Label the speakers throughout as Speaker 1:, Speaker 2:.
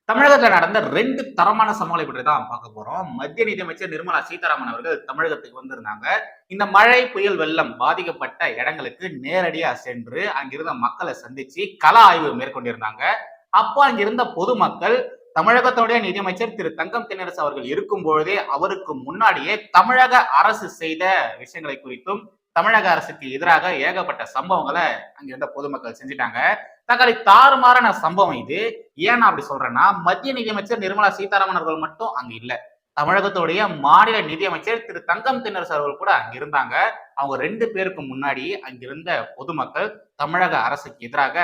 Speaker 1: தமிழகத்துல நடந்த 2 தரமான சம்பவங்களை பற்றி தான் பார்க்க போறோம். மத்திய நிதியமைச்சர் நிர்மலா சீதாராமன் அவர்கள் தமிழகத்துக்கு வந்திருந்தாங்க. இந்த மழை, புயல், வெள்ளம் பாதிக்கப்பட்ட இடங்களுக்கு நேரடியா சென்று அங்கிருந்த மக்களை சந்திச்சு கள ஆய்வு மேற்கொண்டிருந்தாங்க. அப்போ அங்கிருந்த பொதுமக்கள் தமிழகத்துடைய நிதியமைச்சர் திரு தங்கம் தென்னரசு அவர்கள் இருக்கும் பொழுதே அவருக்கு முன்னாடியே தமிழக அரசு செய்த விஷயங்களை குறித்தும் தமிழக அரசுக்கு எதிராக ஏகப்பட்ட சம்பவங்களை அங்கிருந்த பொதுமக்கள் செஞ்சுட்டாங்க. தங்களை தாறுமாறான சம்பவம் இது. ஏன் நான் அப்படி சொல்றேன்னா, மத்திய நிதியமைச்சர் நிர்மலா சீதாராமன் அவர்கள் மட்டும் அங்க இல்ல. தமிழகத்துடைய மாநில நிதியமைச்சர் திரு தங்கம் தென்னரசு அவர்கள் கூட அங்க இருந்தாங்க. அவங்க 2 பேருக்கு முன்னாடி அங்கிருந்த பொதுமக்கள் தமிழக அரசுக்கு எதிராக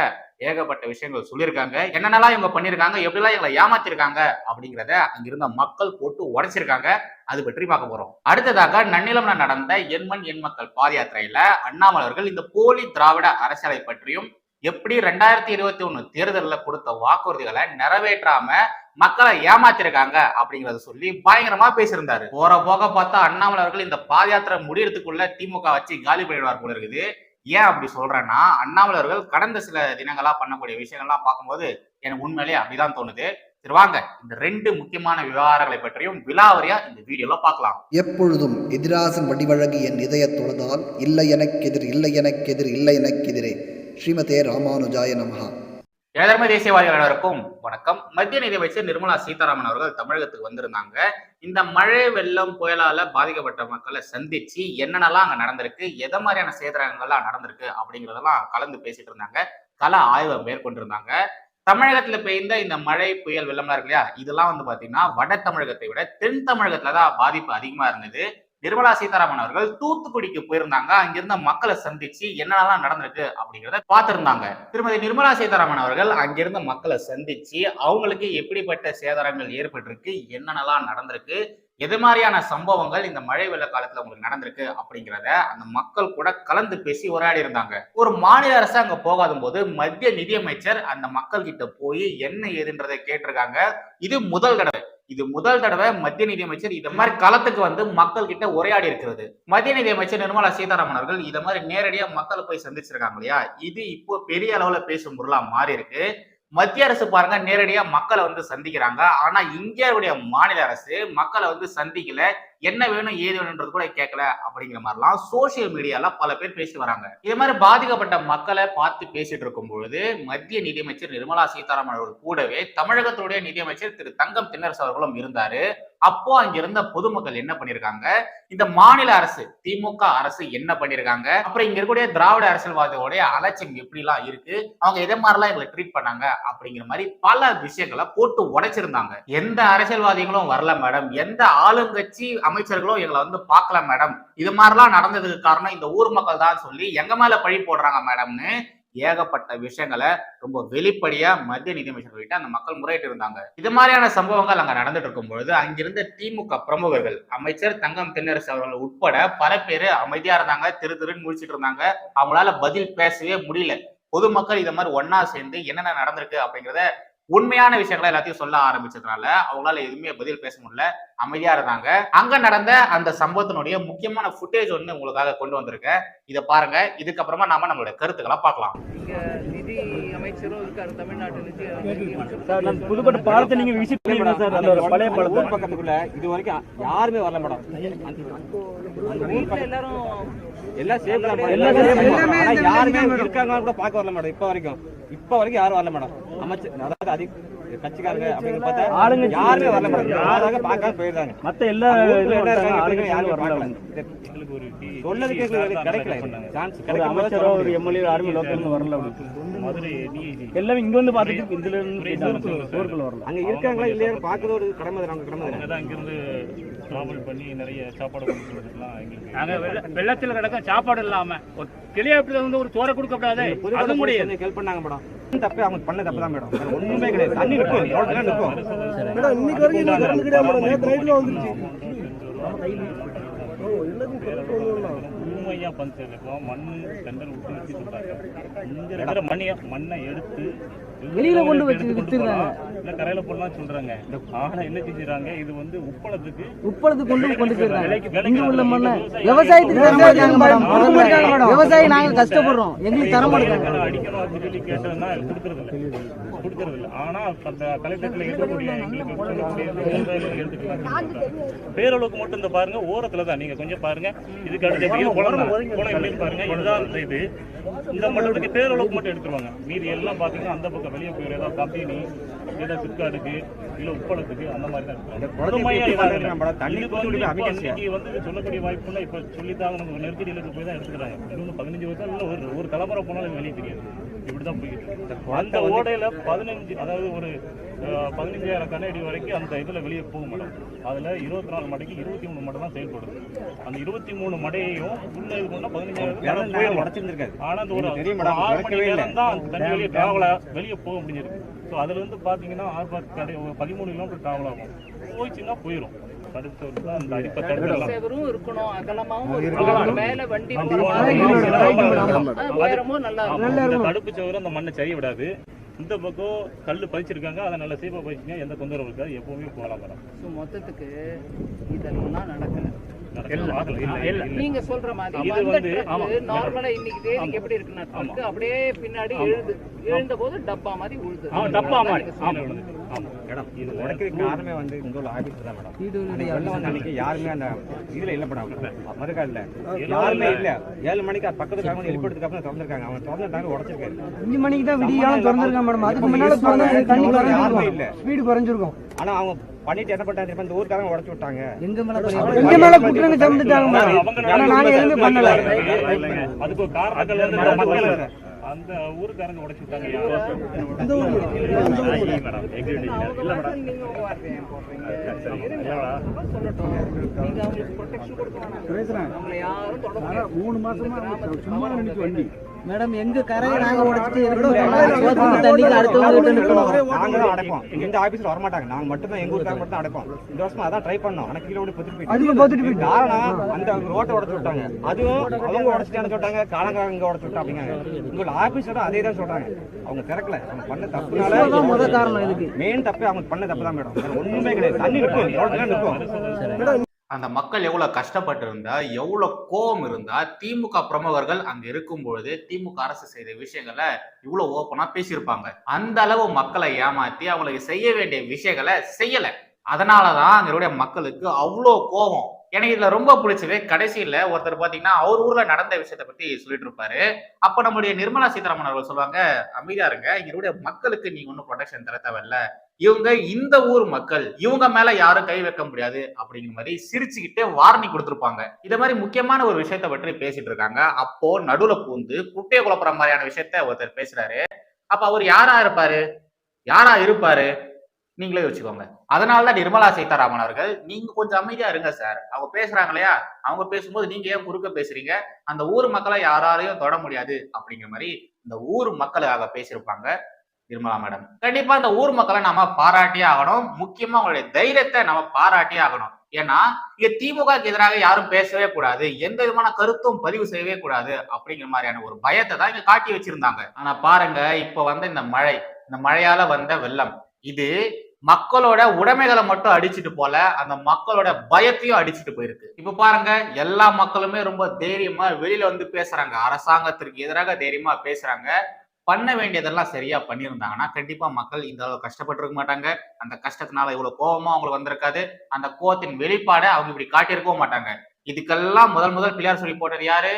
Speaker 1: ஏகப்பட்ட விஷயங்கள் சொல்லியிருக்காங்க. என்னென்னலாம் இவங்க பண்ணிருக்காங்க, எப்படிலாம் இவங்களை ஏமாத்திருக்காங்க அப்படிங்கிறத அங்கிருந்த மக்கள் போட்டு உடைச்சிருக்காங்க. அது பற்றி பார்க்க போறோம். அடுத்ததாக நன்னிலம்ல நடந்த என் மண் என் மக்கள் பாத யாத்திரையில அண்ணாமலை அவர்கள் இந்த போலி திராவிட அரசியலை பற்றியும் எப்படி 2021 தேர்தலில் கொடுத்த வாக்குறுதிகளை நிறைவேற்றாம மக்களை ஏமாத்திருக்காங்க அப்படிங்கறத சொல்லி பயங்கரமா பேசியிருந்தாரு. போற போக பார்த்தா அண்ணாமலை அவர்கள் இந்த பாத யாத்திரை முடியறதுக்குள்ள திமுக வச்சு காலி பண்ணிடுவார் போல இருக்குது. ஏன் அப்படி சொல்றேன்னா, அண்ணாமலை அவர்கள் கடந்த சில தினங்களா பண்ணக்கூடிய விஷயங்கள்லாம் பார்க்கும்போது எனக்கு உண்மையிலேயே அப்படிதான் தோணுது. சரி வாங்க, இந்த 2 முக்கியமான விவகாரங்களை பற்றியும் விலாவரியா இந்த வீடியோல பார்க்கலாம்.
Speaker 2: எப்பொழுதும் எதிராசன் வடிவழகு என் இதய தொழுதால் இல்லை எனக்கெதிர் இல்லை எனக்கெதிர் இல்லை எனக்கெதிரே ஸ்ரீமதே ராமானுஜாய நமஹா.
Speaker 1: ஏழர்மை தேசியவாதிகள் அனைவருக்கும் வணக்கம். மத்திய நிதியமைச்சர் நிர்மலா சீதாராமன் அவர்கள் தமிழகத்துக்கு வந்திருந்தாங்க. இந்த மழை, வெள்ளம், புயலால பாதிக்கப்பட்ட மக்களை சந்திச்சு என்னென்னலாம் அங்க நடந்திருக்கு, எதை மாதிரியான சேதாரங்கள்லாம் நடந்திருக்கு அப்படிங்கிறதெல்லாம் கலந்து பேசிட்டு இருந்தாங்க. கள ஆய்வை மேற்கொண்டிருந்தாங்க. தமிழகத்துல பெய்ந்த இந்த மழை, புயல், வெள்ளம்லாம் இருக்கு இல்லையா, இதெல்லாம் வந்து பாத்தீங்கன்னா வட தமிழகத்தை விட தென் தமிழகத்துலதான் பாதிப்பு அதிகமா இருந்தது. நிர்மலா சீதாராமன் அவர்கள் தூத்துக்குடிக்கு போயிருந்தாங்க. அங்கிருந்த மக்களை சந்திச்சு என்னென்னலாம் நடந்திருக்கு அப்படிங்கிறத பார்த்திருந்தாங்க. திருமதி நிர்மலா சீதாராமன் அவர்கள் அங்கிருந்த மக்களை சந்திச்சு அவங்களுக்கு எப்படிப்பட்ட சேதாரங்கள் ஏற்பட்டிருக்கு, என்னென்னலாம் நடந்திருக்கு, எது மாதிரியான சம்பவங்கள் இந்த மழை வெள்ள காலத்துல உங்களுக்கு நடந்திருக்கு அப்படிங்கிறத அந்த மக்கள் கூட கலந்து பேசி உரையாடி இருந்தாங்க. ஒரு மாநில அரசு அங்க போகாத போது மத்திய நிதியமைச்சர் அந்த மக்கள் கிட்ட போய் என்ன ஏதுன்றதை கேட்டிருக்காங்க. இது முதல் தடவை மத்திய நிதியமைச்சர் இந்த மாதிரி களத்துக்கு வந்து மக்கள் கிட்ட உரையாடி இருக்கிறது. மத்திய நிதியமைச்சர் நிர்மலா சீதாராமன் அவர்கள் இத மாதிரி நேரடியா மக்களை போய் சந்திச்சிருக்காங்க இல்லையா, இது இப்போ பெரிய அளவுல பேசும் பொருளா மாறி இருக்கு. மத்திய அரசு பாருங்க நேரடியா மக்களை வந்து சந்திக்கிறாங்க. ஆனா இந்தியாவுடைய மாநில அரசு மக்களை வந்து சந்திக்கல, என்ன வேணும் ஏது வேணும்ன்றது கூட கேட்கல அப்படிங்கிற மாதிரிலாம் சோசியல் மீடியால பல பேர் பேசி வராங்க. இது மாதிரி பாதிக்கப்பட்ட மக்களை பார்த்து பேசிட்டு இருக்கும் பொழுது மத்திய நிதியமைச்சர் நிர்மலா சீதாராமன் அவர்கள் கூடவே தமிழகத்துடைய நிதியமைச்சர் திரு தங்கம் தென்னரசு அவர்களும் இருந்தாரு. அப்போ அங்கிருந்த பொதுமக்கள் என்ன பண்ணிருக்காங்க, இந்த மாநில அரசு திமுக அரசு என்ன பண்ணிருக்காங்க, அப்புறம் இங்க இருக்கக்கூடிய திராவிட அரசியல்வாதிகளுடைய அலட்சியம் எப்படி எல்லாம் இருக்கு, அவங்க எதை மாதிரிலாம் எங்களை ட்ரீட் பண்ணாங்க அப்படிங்கிற மாதிரி பல விஷயங்களை போட்டு உடைச்சிருந்தாங்க. எந்த அரசியல்வாதிகளும் வரல மேடம், எந்த ஆளுங்கட்சி அமைச்சர்களும் எங்களை வந்து பார்க்கல மேடம், இது மாதிரிலாம் நடந்ததுக்கு காரணம் இந்த ஊர் மக்கள் தான் சொல்லி எங்க மேல பழி போடுறாங்க மேடம்னு ஏகப்பட்ட விஷயங்களை ரொம்ப வெளிப்படையா மத்திய நிதியமைச்சர் கிட்ட அந்த மக்கள் முறையிட்டு இருந்தாங்க. இது மாதிரியான சம்பவங்கள் அங்க நடந்துட்டு இருக்கும் பொழுது அங்கிருந்த திமுக பிரமுகர்கள், அமைச்சர் தங்கம் தென்னரசு அவர்கள் உட்பட பல பேரு அமைதியா இருந்தாங்க, திருன்னு முடிச்சிட்டு இருந்தாங்க. அவங்களால பதில் பேசவே முடியல. பொதுமக்கள் இத மாதிரி ஒன்னா சேர்ந்து என்னென்ன நடந்திருக்கு அப்படிங்கிறத உண்மையான விஷயங்களை எல்லாத்தையும் சொல்ல ஆரம்பிச்சதுனால அவங்களால எதுவுமே பதில் பேச முடியல, அமைதியா இருந்தாங்க. அங்க நடந்த அந்த சம்பவத்தினுடைய முக்கியமான ஃபுட்டேஜ் ஒண்ணு உங்களுக்காக கொண்டு வந்திருக்கேன். இதை பாருங்க. இதுக்கப்புறமா நாம நம்மளோட கருத்துக்களை பார்க்கலாம்.
Speaker 3: நிதி அமைச்சரும் இருக்காரு, தமிழ்நாட்டு நிதி
Speaker 4: சார். நான் புதுக்கோட்டை பாலத்தை நீங்க விசிட் பண்ணீங்களா சார்? அந்த ஒரு பழைய பாலத்தை பக்கத்துக்குள்ள இது வரைக்கும் யாருமே வரல மேடம்.
Speaker 3: வீட்டுல எல்லாரும்
Speaker 4: எல்லாம் சேஃப் தான் மேடம். யாருமே இருக்காங்க கூட பார்க்க வரல மேடம். இப்ப வரைக்கும் யாரும் வரல மேடம். அமைச்சர் அதாவது அதிக கட்சிக்காரங்க அப்படின்னு பார்த்தா ஆளுங்க யாருமே வரல மேடம். யாராக பார்க்காம போயிருந்தாங்க. மத்த எல்லா யாரும் வரல. சொன்னது கிடைக்கல, சான்ஸ் கிடைக்கல. அமைச்சரோ ஒரு எம்எல்ஏ யாருமே லோக்கல் வரல. எல்லாமே இங்க வந்து பார்த்துட்டு இதுல இருந்து ஊருக்குள்ள வரல. அங்க இருக்காங்களா இல்லையா பார்க்கறது ஒரு கடமை தான்.
Speaker 5: இங்கிருந்து டிராவல் பண்ணி நிறைய சாப்பாடு கொடுக்கலாம். எங்களுக்கு வெள்ளத்தில் கிடக்க சாப்பாடு இல்லாம ஒரு கிளியாப்பில வந்து ஒரு சோறை கொடுக்கப்படாது. அது முடியாது. ஹெல்ப் பண்ணாங்க மேடம். தப்பு அவங்க பண்ண தப்பு தான் மேடம். ஒண்ணுமே கிடையாது. தண்ணி நிற்கும், எவ்வளவு நேரம் நிற்கும் மேடம். இன்னைக்கு வரைக்கும் கரண்ட் கிடையாது மேடம். நேத்து நைட்ல வந்துருச்சு. உண்மையா பஞ்சம் மண் டெண்டர் விட்டு வச்சு சொல்றாங்க. இந்த இடத்துல மண்ணை எடுத்து
Speaker 3: வெளியில கொண்டு வச்சு வித்துறாங்க,
Speaker 5: இல்ல கரையில போடலாம் சொல்றாங்க. ஆனா என்ன செஞ்சுறாங்க, இது வந்து
Speaker 3: உப்பளத்துக்கு கொண்டு போயிருக்காங்க. இங்க உள்ள மண்ணை விவசாயி நாங்க கஷ்டப்படுறோம், எங்களுக்கு தர மாட்டாங்க.
Speaker 5: அடிக்கணும் அப்படின்னு சொல்லி கேட்டோம்னா கொடுக்கறது இல்லை. கொடுக்கறது இல்லை. ஆனா அந்த கலெக்டரேட்ல இருக்கக்கூடிய எங்களுக்கு சொல்லக்கூடிய எடுத்துக்கலாம். பேரளவுக்கு மட்டும் இந்த பாருங்க, ஓரத்துல தான் நீங்க கொஞ்சம் பாருங்க. இதுக்கு அடுத்த எப்படி பாருங்க, இதுதான் இது. இந்த மண்டபத்துக்கு பேரளவுக்கு மட்டும் எடுத்துருவாங்க. மீதி எல்லாம் பாத்தீங்கன்னா அந்த பக்கம் வெளியே போயிடும். ஏதாவது கம்பெனி, ஏதாவது சிப்காடுக்கு, இல்ல உப்பளத்துக்கு, அந்த மாதிரி தான் வந்து சொல்லக்கூடிய வாய்ப்புன்னா இப்ப சொல்லித்தான் நமக்கு நெருக்கடியில போய் தான் எடுத்துக்கிறாங்க. இன்னொன்று 15 வருஷம் இல்லை, ஒரு தலைமுறை போனாலும் வெளியே தெரியாது. இப்படிதான் போயிட்டு அந்த ஓடையில 15, அதாவது ஒரு 15,000 கனஅடி வரைக்கும் அந்த இதுல வெளியே போக மாட்டோம். அதுல 24 மடைக்கு 23 மடை தான் செயல்படுது. அந்த 23 மடையையும் உள்ள இது பண்ணா 15,000 உடச்சிருந்திருக்காரு. ஆனா அந்த ஒரு 6 மணி நேரம் தான் அந்த தண்ணி வெளியே டிராவலா வெளியே போக முடிஞ்சிருக்கு. ஸோ அதுல இருந்து பாத்தீங்கன்னா 13 கிலோமீட்டர் டிராவல் ஆகும். போயிடுச்சுன்னா போயிடும். தடுப்பு சவறு அந்த மண்ணை சரி விடாது. இந்த பக்கம் கல்லு பதிச்சிருக்காங்க, அதை நல்ல சேஃபா பதிச்சுங்க, எந்த தொந்தரவு இருக்காது, எப்பவுமே போகலாம் மேடம்.
Speaker 6: மொத்தத்துக்கு இதெல்லாம் நடக்கல.
Speaker 5: நீங்க
Speaker 6: சொல்ற மாதிரி நார்மலா இன்னைக்கு தேதிக்கு எப்படி இருக்குன்னு அப்படியே பின்னாடி எழுந்த போது டப்பா மாதிரி உழுது.
Speaker 5: டப்பா மாதிரி
Speaker 4: மேடம் இது உடைக்கிறதுக்கு காரணமே வந்து இங்க உள்ள ஆபீஸ் தான் மேடம். அன்னைக்கு யாருமே அந்த இதுல இல்ல மேடம், மறுக்கால யாருமே இல்ல. 7 மணிக்கு பக்கத்து காரணம் எழுப்பிடுறதுக்கு அப்புறம் திறந்துருக்காங்க. அவங்க திறந்துட்டாங்க, உடைச்சிருக்காரு.
Speaker 3: 5 மணிக்கு தான் விடியாலும் திறந்துருக்காங்க மேடம். அதுக்கு முன்னால தண்ணி யாருமே இல்ல, ஸ்பீடு குறைஞ்சிருக்கும்.
Speaker 4: ஆனா அவங்க பண்ணிட்டு என்ன பண்ணிட்டாங்க, இந்த ஊருக்காரங்க உடைச்சு விட்டாங்க.
Speaker 3: எங்க மேல குற்றங்க சமந்துட்டாங்க மேடம். ஆனா நாங்க எதுவுமே பண்ணல.
Speaker 5: அதுக்கு காரணங்கள் வந்து அந்த ஊருக்காரங்க உடைச்சு விட்டாங்க. இந்த ஊர் மேடம் இல்ல மேடம்
Speaker 6: சொல்லட்டும், நீங்க அவங்களுக்கு ப்ரொடெக்ஷன் கொடுக்கணும். அவங்களை யாரும் தொடர்ந்து 3 மாசமா சும்மா நினைச்சு வண்டி
Speaker 3: மேடம் எங்க கரையை நாங்க உடைச்சிட்டு தண்ணிக்கு அடுத்தவங்க
Speaker 4: நாங்களும் அடைப்போம். இந்த ஆபீஸ்ல வர மாட்டாங்க, நாங்க மட்டும் தான் எங்க ஊருக்காக மட்டும் தான் அடைப்போம். இந்த வருஷம் அதான் ட்ரை பண்ணோம். ஆனா கீழே ஓடி பொத்துட்டு காரணம் அந்த ரோட்டை உடச்சு விட்டாங்க. அதுவும் அவங்க உடச்சிட்டு சொல்லிட்டாங்க, காலங்காரங்க உடச்சு விட்டா அப்படிங்க. உங்களோட ஆபீஸோட அதே தான் சொல்றாங்க. அவங்க திறக்கல, அவங்க பண்ண தப்புனால
Speaker 3: முதல் காரணம் இதுக்கு
Speaker 4: மெயின் தப்பு அவங்க பண்ண தப்பு தான் மேடம். ஒண்ணுமே கிடையாது. தண்ணி நிற்கும்.
Speaker 1: அந்த மக்கள் எவ்வளவு கஷ்டப்பட்டு இருந்தா, எவ்வளவு கோபம் இருந்தா, திமுக பிரமுகர்கள் அங்க இருக்கும் பொழுது திமுக அரசு செய்த விஷயங்களை இவ்வளவு ஓப்பனா பேசியிருப்பாங்க. அந்த அளவு மக்களை ஏமாத்தி அவங்களுக்கு செய்ய வேண்டிய விஷயங்களை செய்யல. அதனாலதான் அங்களுடைய மக்களுக்கு அவ்வளோ கோபம். எனக்கு இதுல ரொம்ப பிடிச்சது, கடைசியில ஒருத்தர் பாத்தீங்கன்னா அவர் ஊர்ல நடந்த விஷயத்தை பத்தி சொல்லிட்டு இருப்பாரு. அப்ப நம்முடைய நிர்மலா சீதாராமன் அவர்கள் சொல்லுவாங்க, அமைதியா இருங்க, இங்களுடைய மக்களுக்கு நீங்க ஒன்னும் ப்ரொடெக்ஷன் தர தேவையில்ல, இவங்க இந்த ஊர் மக்கள், இவங்க மேல யாரும் கை வைக்க முடியாது அப்படிங்கிற மாதிரி சிரிச்சுக்கிட்டு வார்னிங் கொடுத்திருப்பாங்க. இத மாதிரி முக்கியமான ஒரு விஷயத்த பற்றி பேசிட்டு இருக்காங்க. அப்போ நடுவுல பூந்து குட்டையை குழப்புற மாதிரியான விஷயத்த ஒருத்தர் பேசுறாரு. அப்ப அவர் யாரா இருப்பாரு நீங்களே யோசிச்சுக்கோங்க. அதனாலதான் நிர்மலா சீதாராமன் அவர்கள், நீங்க கொஞ்சம் அமைதியா இருங்க சார், அவங்க பேசுறாங்க இல்லையா, அவங்க பேசும்போது நீங்க ஏன் குறுக்க பேசுறீங்க, அந்த ஊர் மக்களை யாராலையும் தொட முடியாது அப்படிங்கிற மாதிரி இந்த ஊர் மக்களுக்காக பேசியிருப்பாங்க நிர்மலா மேடம். கண்டிப்பா இந்த ஊர் மக்களை நாம பாராட்டியே ஆகணும். முக்கியமா அவங்களுடைய தைரியத்தை நம்ம பாராட்டியே ஆகணும். ஏன்னா இங்க திமுகக்கு எதிராக யாரும் பேசவே கூடாது, எந்த விதமான கருத்தும் பதிவு செய்யவே கூடாது அப்படிங்கிற மாதிரியான ஒரு பயத்தை தான் இங்க காட்டி வச்சிருந்தாங்க. ஆனா பாருங்க, இப்ப வந்த இந்த மழையால வந்த வெள்ளம், இது மக்களோட உடைமைகளை மட்டும் அடிச்சுட்டு போல, அந்த மக்களோட பயத்தையும் அடிச்சுட்டு போயிருக்கு. இப்ப பாருங்க, எல்லா மக்களுமே ரொம்ப தைரியமா வெளியில வந்து பேசுறாங்க, அரசாங்கத்திற்கு எதிராக தைரியமா பேசுறாங்க. பண்ண வேண்டியதெல்லாம் சரியா பண்ணியிருந்தாங்கன்னா கண்டிப்பா மக்கள் இந்த அளவு கஷ்டப்பட்டு இருக்க மாட்டாங்க. அந்த கஷ்டத்தினால இவ்வளவு கோபமா அவங்களுக்கு வந்திருக்காது. அந்த கோபத்தின் வெளிப்பாடை அவங்க இப்படி காட்டியிருக்கவும் மாட்டாங்க. இதுக்கெல்லாம் முதல் பிள்ளையார் சொல்லி போட்டது யாரு?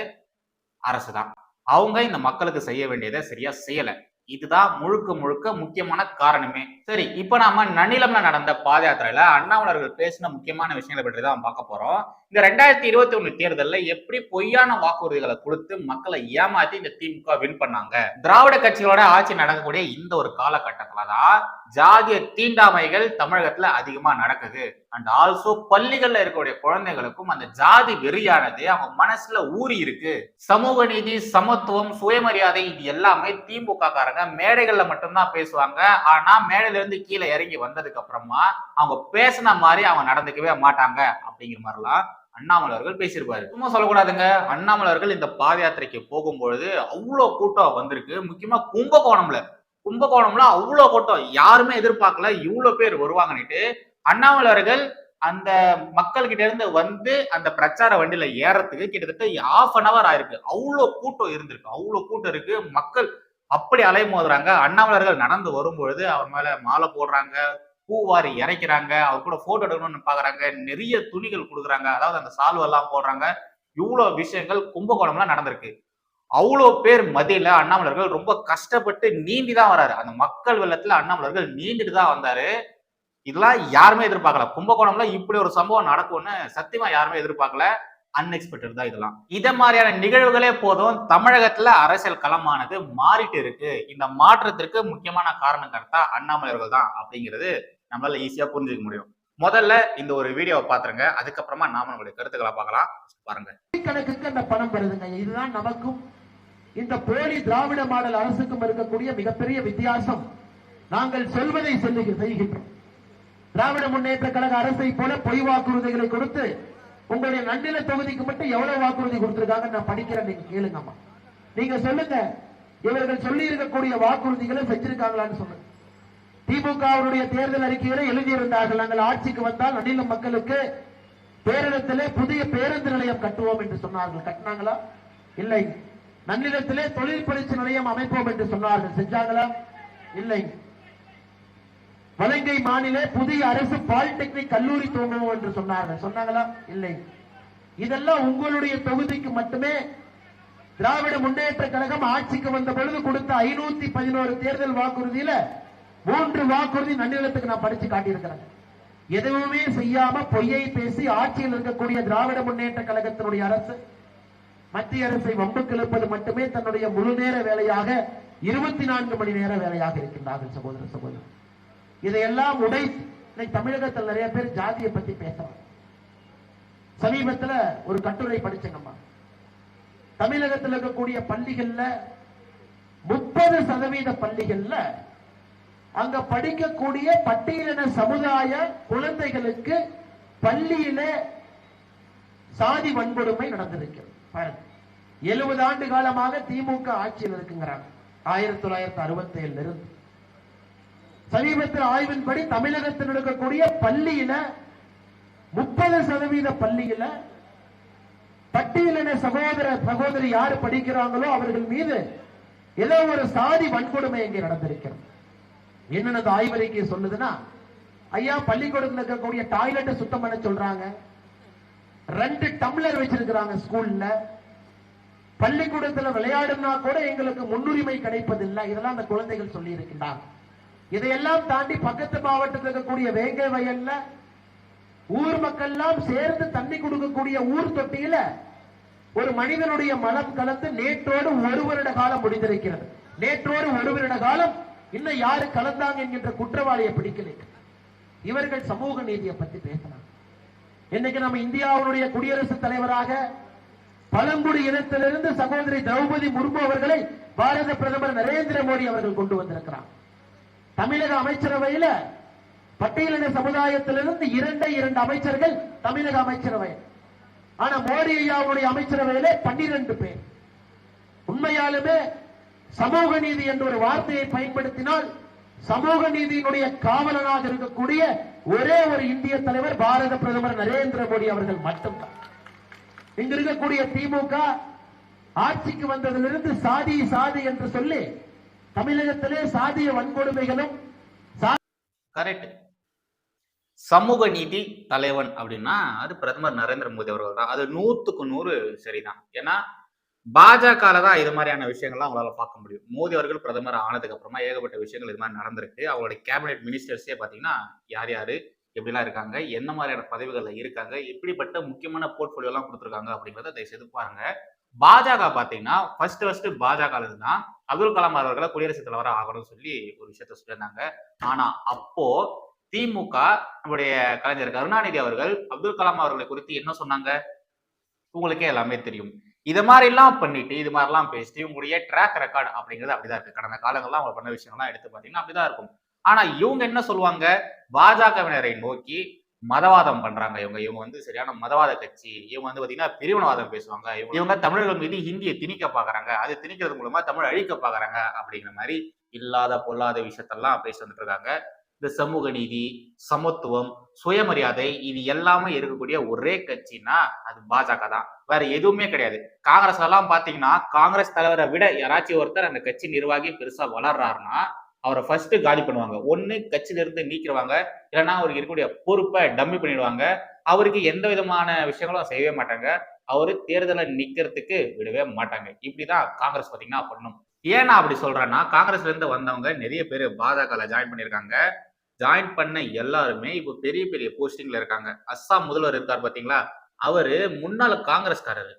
Speaker 1: அரசுதான். அவங்க இந்த மக்களுக்கு செய்ய வேண்டியதை சரியா செய்யல. இதுதான் முழுக்க முக்கியமான காரணமே. சரி, இப்ப நாம நன்னிலம்ல நடந்த பாத யாத்திரையில அண்ணாமலர்கள் பேசின முக்கியமான விஷயங்களை பற்றி தான் பார்க்க போறோம். இந்த 2021 தேர்தல்ல எப்படி பொய்யான வாக்குறுதிகளை கொடுத்து மக்களை ஏமாத்தி இந்த திமுக வின் பண்ணாங்க. திராவிட கட்சிகளோட ஆட்சி நடக்கக்கூடிய இந்த ஒரு காலகட்டத்துலதான் ஜாதிய தீண்டாமைகள் தமிழகத்துல அதிகமா நடக்குது. அண்ட் ஆல்சோ பள்ளிகள்ல இருக்கக்கூடிய குழந்தைகளுக்கும் அந்த ஜாதி வெறியானது அவங்க மனசுல ஊறி இருக்கு. சமூக நீதி, சமத்துவம், சுயமரியாதை, இது எல்லாமே திமுக காரங்க மேடைகள்ல மட்டும்தான் பேசுவாங்க. ஆனா மேடையில இருந்து கீழே இறங்கி வந்ததுக்கு அப்புறமா அவங்க பேசின மாதிரி அவங்க நடந்துக்கவே மாட்டாங்க அப்படிங்கிற மாதிரிலாம் அண்ணாமலர்கள் பேசியிருப்பாரு. சும்மா சொல்லக்கூடாதுங்க, அண்ணாமலர்கள் இந்த பாத யாத்திரைக்கு போகும்பொழுது அவ்வளவு கூட்டம் வந்திருக்கு. முக்கியமா கும்பகோணம்ல அவ்வளவு கூட்டம், யாருமே எதிர்பார்க்கல இவ்வளவு பேர் வருவாங்கன்னுட்டு. அண்ணாமலர்கள் அந்த மக்கள் கிட்ட இருந்து வந்து அந்த பிரச்சார வண்டியில ஏறத்துக்கு கிட்டத்தட்ட 1/2 hour ஆயிருக்கு. அவ்வளவு கூட்டம் இருந்திருக்கு, அவ்வளவு கூட்டம் இருக்கு. மக்கள் அப்படி அலைமோதுறாங்க. அண்ணாமலர்கள் நடந்து வரும்பொழுது அவர் மேல மாலை போடுறாங்க, பூவாரி இறைக்கிறாங்க, அவர் கூட போட்டோ எடுக்கணும்னு பாக்குறாங்க, நிறைய துணிகள் கொடுக்குறாங்க, அதாவது அந்த சால்வெல்லாம் போடுறாங்க. இவ்வளவு விஷயங்கள் கும்பகோணம்ல நடந்திருக்கு. அவ்வளோ பேர் மத்தியில அண்ணாமலர்கள் ரொம்ப கஷ்டப்பட்டு நீந்தி தான் வராரு. அந்த மக்கள் வெள்ளத்துல அண்ணாமலர்கள் நீந்திட்டு தான் வந்தாரு. இதெல்லாம் யாருமே எதிர்பார்க்கல. கும்பகோணம்ல இப்படி ஒரு சம்பவம் நடக்கும்னு சத்தியமா யாருமே எதிர்பார்க்கல. அன்எக்ஸ்பெக்டட் தான் இதெல்லாம். இத மாதிரியான நிகழ்வுகளே போதும் தமிழகத்துல அரசியல் களமானது மாறிட்டு இருக்கு. இந்த மாற்றத்திற்கு முக்கியமான காரணம் கர்த்தா அண்ணாமலர்கள் தான் அப்படிங்கிறது நம்மளால ஈஸியா புரிஞ்சுக்க முடியும். முதல்ல இந்த ஒரு வீடியோவை பாத்துருங்க, அதுக்கப்புறமா நாம நம்மளுடைய கருத்துக்களை பார்க்கலாம். பாருங்க.
Speaker 7: கணக்குக்கு அந்த பணம் வருதுங்க. இதுதான் நமக்கும் இந்த போலி திராவிட மாடல் அரசுக்கும் இருக்கக்கூடிய மிகப்பெரிய வித்தியாசம். நாங்கள் சொல்வதை செய்கின்றோம். திராவிட முன்னேற்ற கழக அரசை போல பொய் வாக்குறுதிகளை கொடுத்து உங்களுடைய நன்னில தொகுதிக்கு மட்டும் எவ்வளவு வாக்குறுதி கொடுத்திருக்காங்க நான் படிக்கிறேன், நீங்க கேளுங்கம்மா. நீங்க சொல்லுங்க, இவர்கள் சொல்லி இருக்கக்கூடிய வாக்குறுதிகளை செஞ்சிருக்காங்களான்னு சொல்லுங்க. திமுகவுடைய தேர்தல் அறிக்கையில எழுதியிருந்தார்கள், நாங்கள் ஆட்சிக்கு வந்தால் நன்னில மக்களுக்கு பேரிடத்திலே புதிய பேருந்து நிலையம் கட்டுவோம் என்று சொன்னார்கள். கட்டினாங்களா? இல்லை. நன்னிலத்திலே தொழில் பயிற்சி நிலையம் அமைப்போம் என்று சொன்னார்கள். செஞ்சாங்களா? இல்லை. வலங்கை மாநில புதிய அரசு பாலிடெக்னிக் கல்லூரி துவங்குவோம் என்று சொன்னார்கள். சொன்னாங்களா? இல்லை. இதெல்லாம் உங்களுடைய தொகுதிக்கு மட்டுமே திராவிட முன்னேற்ற கழகம் ஆட்சிக்கு வந்த பொழுது கொடுத்த 511 தேர்தல் வாக்குறுதியில 3 வாக்குறுதி நன்னிலத்துக்கு நான் படிச்சு காட்டியிருக்கிறேன். எதுவுமே செய்யாம பொய்யை பேசி ஆட்சியில் இருக்கக்கூடிய திராவிட முன்னேற்ற கழகத்தினுடைய அரசு மத்திய அரசை வம்புக்கு இழுப்பது மட்டுமே தன்னுடைய முழு நேர வேலையாக 24 மணி நேர வேலையாக இருக்கின்றார்கள். சகோதர சகோதரர், இதையெல்லாம் உடைத்து தமிழகத்தில் நிறைய பேர் ஜாதியை பத்தி பேசுறாங்க. சமீபத்துல ஒரு கட்டுரை படிச்சங்கம்மா. தமிழகத்தில் இருக்கக்கூடிய பள்ளிகள்ல 30% பள்ளிகள்ல அங்க படிக்கக்கூடிய பட்டியலின சமுதாய குழந்தைகளுக்கு பள்ளியில சாதி வன்கொடுமை நடந்திருக்கிறது. 70 ஆண்டு காலமாக திமுக ஆட்சியில் இருக்குங்கிறாங்க. 1967 இருந்து சமீபத்தில் ஆய்வின்படி தமிழகத்தில் இருக்கக்கூடிய பள்ளியில 30% பள்ளியில பட்டியலின சகோதர சகோதரி யாரு படிக்கிறாங்களோ அவர்கள் மீது ஏதோ ஒரு சாதி வன்கொடுமை இங்கே நடந்திருக்கிறது. என்னென்ன ஆய்வறிக்கை சொல்லுதுன்னா, ஐயா பள்ளிக்கூடத்தில் இருக்கக்கூடிய டாய்லெட்டை சுத்தம் பண்ண சொல்றாங்க, 2 டம்ளர் வச்சிருக்கிறாங்க ஸ்கூல்ல, பள்ளிக்கூடத்தில் விளையாடுனா கூட எங்களுக்கு முன்னுரிமை கிடைப்பதில்லை. இதெல்லாம் அந்த குழந்தைகள் சொல்லி இருக்கின்றாங்க. இதையெல்லாம் தாண்டி பக்கத்து மாவட்டத்தில் இருக்கக்கூடிய வேங்கை வயல்ல ஊர் மக்கள் எல்லாம் சேர்ந்து தண்ணி கொடுக்கக்கூடிய ஊர் தொட்டியில ஒரு மனிதனுடைய மலம் கலந்து நேற்றோடு 1 வருட காலம் முடிந்திருக்கிறது. நேற்றோடு 1 வருட காலம் இன்னும் யாரு கலந்தாங்க என்கின்ற குற்றவாளியை பிடிக்கல. இவர்கள் சமூக நீதியை பத்தி பேசுறாங்க. இன்னைக்கு நம்ம இந்தியாவுடைய குடியரசுத் தலைவராக பழங்குடி இனத்திலிருந்து சகோதரி திரௌபதி முர்மு அவர்களை பாரத பிரதமர் நரேந்திர மோடி அவர்கள் கொண்டு வந்திருக்கிறார். தமிழக அமைச்சரவையில பட்டியலின சமுதாயத்திலிருந்து 2 அமைச்சர்கள் தமிழக அமைச்சரவை. ஆனா மோடி ஐயாவுடைய அமைச்சரவையில 12 பேர். உண்மையாலுமே சமூக நீதி என்ற ஒரு வார்த்தையை பயன்படுத்தினால் சமூக நீதியினுடைய காவலனாக இருக்கக்கூடிய ஒரே ஒரு இந்திய தலைவர் பாரத பிரதமர் நரேந்திர மோடி அவர்கள் மட்டும்தான். இங்க இருக்கக்கூடிய திமுக ஆட்சிக்கு வந்ததிலிருந்து சாதி சாதி என்று சொல்லி தமிழகத்திலே சாதிய வன்கொடுமைகளும்
Speaker 1: கரெக்ட். சமூக நீதி தலைவன் அப்படின்னா அது பிரதமர் நரேந்திர மோடி அவர்கள் தான். அது 100க்கு 100 சரிதான். ஏன்னா பாஜக தான் இது மாதிரியான விஷயங்கள்லாம் அவங்களால பார்க்க முடியும். மோடி அவர்கள் பிரதமர் ஆனதுக்கு அப்புறமா ஏகப்பட்ட விஷயங்கள் இது மாதிரி நடந்திருக்கு. அவங்களுடைய கேபினெட் மினிஸ்டர்ஸே பாத்தீங்கன்னா யார் யாரு எப்படிலாம் இருக்காங்க, என்ன மாதிரியான பதவிகள்ல இருக்காங்க, எப்படிப்பட்ட முக்கியமான போர்ட்போலியோ எல்லாம் கொடுத்துருக்காங்க அப்படிங்கிறத தயவுசெய்து பாருங்க. பாஜக பாத்தீங்கன்னா ஃபர்ஸ்ட் பாஜக தான் அப்துல் கலாம் அவர்களை குடியரசுத் தலைவராக ஆகணும்னு சொல்லி ஒரு விஷயத்த சொல்லியிருந்தாங்க. ஆனா அப்போ திமுக நம்முடைய கலைஞர் கருணாநிதி அவர்கள் அப்துல் கலாம் அவர்களை குறித்து என்ன சொன்னாங்க உங்களுக்கே எல்லாமே தெரியும். இது மாதிரி எல்லாம் பண்ணிட்டு இது மாதிரி எல்லாம் பேசிட்டு இவங்களுடைய ட்ராக் ரெக்கார்டு அப்படிங்கிறது அப்படிதான் இருக்கு. கடந்த காலங்கள்லாம் அவங்க பண்ண விஷயங்கள்லாம் எடுத்து பாத்தீங்கன்னா அப்படிதான் இருக்கும். ஆனா இவங்க என்ன சொல்லுவாங்க, பாஜகவினரை நோக்கி மதவாதம் பண்றாங்க. இவங்க வந்து சரியான மதவாத கட்சி. இவங்க வந்து பாத்தீங்கன்னா பிரிவினவாதம் பேசுவாங்க. இவங்க தமிழர்கள் மீது ஹிந்தியை திணிக்க பாக்குறாங்க, அது திணிக்கிறது மூலமா தமிழ் அழிக்க பாக்குறாங்க அப்படிங்கிற மாதிரி இல்லாத பொல்லாத விஷயத்தெல்லாம் பேசி வந்துட்டு இருக்காங்க. இந்த சமூக நீதி, சமத்துவம், சுயமரியாதை இது எல்லாமே இருக்கக்கூடிய ஒரே கட்சினா அது பாஜக தான். வேற எதுவுமே கிடையாது. காங்கிரஸ் எல்லாம் பாத்தீங்கன்னா காங்கிரஸ் தலைவரை விட யாராச்சும் ஒருத்தர் அந்த கட்சி நிர்வாகி பெருசா வளர்றாருன்னா அவரை ஃபர்ஸ்ட் காலி பண்ணுவாங்க. ஒண்ணு கட்சியில இருந்து நீக்கிடுவாங்க, இல்லைன்னா அவருக்கு இருக்கக்கூடிய பொறுப்பை டம்மி பண்ணிடுவாங்க. அவருக்கு எந்த விதமான விஷயங்களும் செய்யவே மாட்டாங்க. அவரு தேர்தலை நிக்கிறதுக்கு விடவே மாட்டாங்க. இப்படிதான் காங்கிரஸ் பாத்தீங்கன்னா பண்ணும். ஏன் நான் அப்படி சொல்றேன்னா, காங்கிரஸ்ல இருந்து வந்தவங்க நிறைய பேர் பாஜகல ஜாயின் பண்ணிருக்காங்க. ஜாயின் பண்ண எல்லாருமே இப்போ பெரிய பெரிய போஸ்டிங்ல இருக்காங்க. அஸ்ஸாம் முதல்வர் இருக்கார் பாத்தீங்களா, அவரு முன்னாள் காங்கிரஸ்காரர்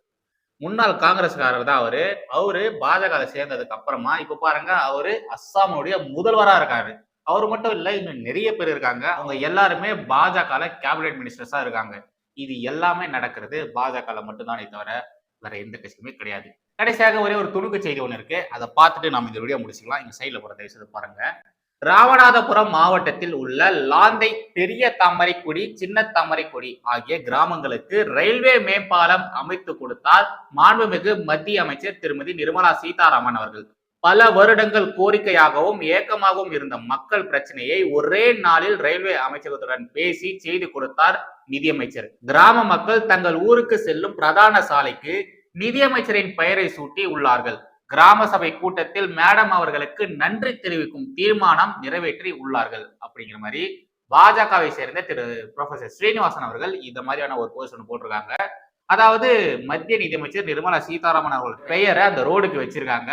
Speaker 1: தான் அவரு. அவரு பாஜக சேர்ந்ததுக்கு அப்புறமா இப்ப பாருங்க அவரு அஸ்ஸாமுடைய முதல்வரா இருக்காரு. அவரு மட்டும் இல்ல, இன்னும் நிறைய பேர் இருக்காங்க. அவங்க எல்லாருமே பாஜகல கேபினெட் மினிஸ்டர்ஸா இருக்காங்க. இது எல்லாமே நடக்கிறது பாஜகல மட்டும்தானே தவிர வேற எந்த கட்சியுமே கிடையாது. கடைசியாக ஒரே ஒரு துணுக்கு செய்தி ஒண்ணு இருக்கு, அதை பார்த்துட்டு நம்ம இந்த வீடியோ முடிச்சுக்கலாம். இங்க சைட்ல போற தயவு செய்து பாருங்க. ராமநாதபுரம் மாவட்டத்தில் உள்ள லாந்தை, பெரிய தாமரைக்குடி, சின்ன தாமரைக்குடி ஆகிய கிராமங்களுக்கு ரயில்வே மேம்பாலம் அமைத்து கொடுத்தார் மாண்புமிகு மத்திய அமைச்சர் திருமதி நிர்மலா சீதாராமன் அவர்கள். பல வருடங்கள் கோரிக்கையாகவும் ஏக்கமாகவும் இருந்த மக்கள் பிரச்சனையை ஒரே நாளில் ரயில்வே அமைச்சகத்துடன் பேசி செய்து கொடுத்தார் நிதியமைச்சர். கிராம மக்கள் தங்கள் ஊருக்கு செல்லும் பிரதான சாலைக்கு நிதியமைச்சரின் பெயரை சூட்டி உள்ளார்கள். கிராம சபை கூட்டத்தில் மேடம் அவர்களுக்கு நன்றி தெரிவிக்கும் தீர்மானம் நிறைவேற்றி உள்ளார்கள் அப்படிங்கிற மாதிரி பாஜகவை சேர்ந்த திரு ப்ரொஃபசர் ஸ்ரீனிவாசன் அவர்கள் இந்த மாதிரியான ஒரு போஸ்ட் ஒன்று போட்டிருக்காங்க. அதாவது மத்திய நிதியமைச்சர் நிர்மலா சீதாராமன் அவர்கள் பெயரை அந்த ரோடுக்கு வச்சிருக்காங்க.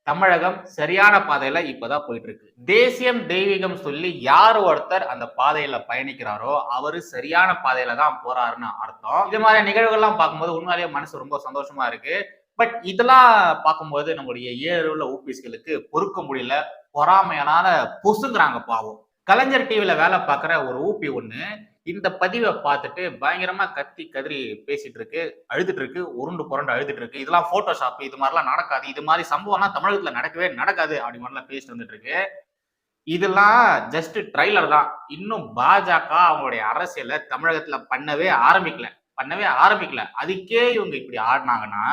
Speaker 1: தமிழகம் சரியான பாதையில இப்பதான் போயிட்டு இருக்கு. தேசியம் தெய்வீகம் சொல்லி யார் ஒருத்தர் அந்த பாதையில பயணிக்கிறாரோ அவரு சரியான பாதையில தான் போறாருன்னு அர்த்தம். இது மாதிரி நிகழ்வுகள்லாம் பார்க்கும்போது உண்மையிலேயே மனசு ரொம்ப சந்தோஷமா இருக்கு. பட் இதெல்லாம் பார்க்கும்போது நம்முடைய ஏழுள்ள ஊபிஸ்களுக்கு பொறுக்க முடியல, பொறாமையான பொசுங்கிறாங்க பாவம். கலைஞர் டிவில வேலை பார்க்குற ஒரு ஊபி ஒண்ணு இந்த பதிவை பார்த்துட்டு பயங்கரமா கத்தி கதறி பேசிட்டு இருக்கு, அழுதுட்டு இருக்கு, உருண்டு புரண்டு அழுதுட்டு இருக்கு. இதெல்லாம் போட்டோஷாப், இது மாதிரிலாம் நடக்காது, இது மாதிரி சம்பவம்லாம் தமிழகத்துல நடக்கவே நடக்காது அப்படி மாதிரிலாம் பேசிட்டு வந்துட்டு இருக்கு. இதெல்லாம் ஜஸ்ட் ட்ரைலர் தான். இன்னும் பாஜக அவங்களுடைய அரசியலை தமிழகத்துல பண்ணவே ஆரம்பிக்கல. அதுக்கே இவங்க இப்படி ஆடினாங்கன்னா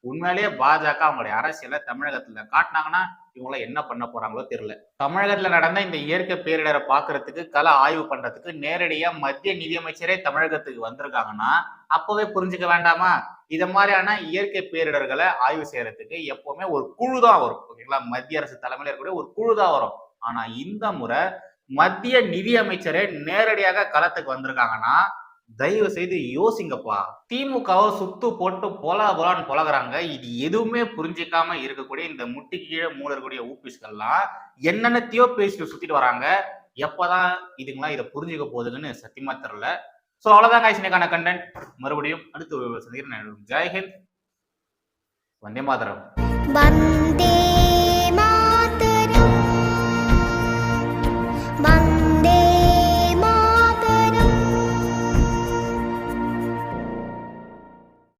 Speaker 1: உண்மையிலேயே பாஜக அவங்களுடைய அரசியலை தமிழகத்துல காட்டினாங்கன்னா இவங்கள என்ன பண்ண போறாங்களோ தெரியல. தமிழகத்துல நடந்த இந்த இயற்கை பேரிடரை பாக்குறதுக்கு, கள ஆய்வு பண்றதுக்கு நேரடியா மத்திய நிதியமைச்சரே தமிழகத்துக்கு வந்திருக்காங்கன்னா அப்பவே புரிஞ்சுக்க வேண்டாமா? இத மாதிரியான இயற்கை பேரிடர்களை ஆய்வு செய்யறதுக்கு எப்பவுமே ஒரு குழு தான் வரும். ஓகேங்களா, மத்திய அரசு தலைமையில இருக்கக்கூடிய ஒரு குழு தான் வரும். ஆனா இந்த முறை மத்திய நிதி அமைச்சரே நேரடியாக களத்துக்கு வந்திருக்காங்கன்னா தயவு செய்து யோசிங்கப்பா. திமுகவை சுத்து போட்டு போலான்னு பொலகுறாங்க. இது எதுவுமே புரிஞ்சிக்காம இருக்கக்கூடிய இந்த முட்டி கீழே மூடக்கூடிய ஊபிஸ்கள்லாம் என்னென்னத்தையோ பேசிட்டு சுத்திட்டு வராங்க. எப்பதான் இதுங்களாம் இதை புரிஞ்சுக்க போகுதுன்னு சத்தியமா தெரியல. சோ அவ்வளவுதான் guys இன்னைக்கான கண்டென்ட். மறுபடியும் அடுத்து சந்திக்கிறேன். ஜெய் ஹிந்த், வந்தே மாதரம்.